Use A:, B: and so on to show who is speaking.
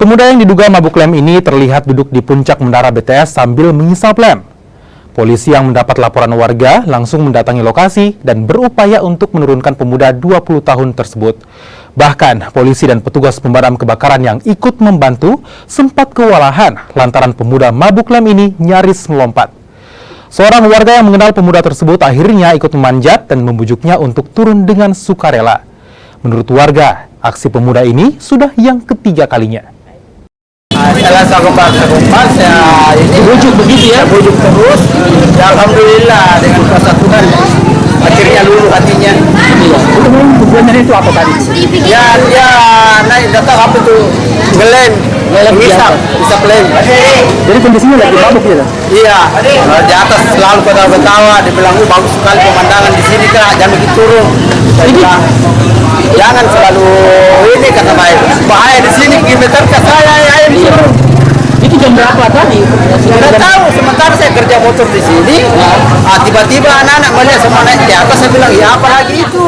A: Pemuda yang diduga mabuk lem ini terlihat duduk di puncak menara BTS sambil mengisap lem. Polisi yang mendapat laporan warga langsung mendatangi lokasi dan berupaya untuk menurunkan pemuda 20 tahun tersebut. Bahkan, polisi dan petugas pemadam kebakaran yang ikut membantu sempat kewalahan lantaran pemuda mabuk lem ini nyaris melompat. Seorang warga yang mengenal pemuda tersebut akhirnya ikut memanjat dan membujuknya untuk turun dengan sukarela. Menurut warga, aksi pemuda ini sudah yang ketiga kalinya.
B: Salah satu kompas ya ini bujuk begitu ya, bujuk terus. Ya, alhamdulillah dengan kuasa Tuhan akhirnya luluh hatinya. Tujuannya itu apa tadi? Ya dia naik datang apa itu ngelem isap lem.
C: Jadi kondisinya lagi mabuk ya?
B: Iya, di atas selalu ketawa-ketawa, dibilang bagus sekali pemandangan di sini kak, jangan begitu turun. Saya bilang, jangan selalu ini kata baik, bahaya di sini kilometer ke saya ya ini.
C: Itu jam berapa tadi?
B: Tidak tahu, sementara saya kerja motor di sini, tiba-tiba anak-anak melihat semua naik di atas, saya bilang ya apa lagi itu.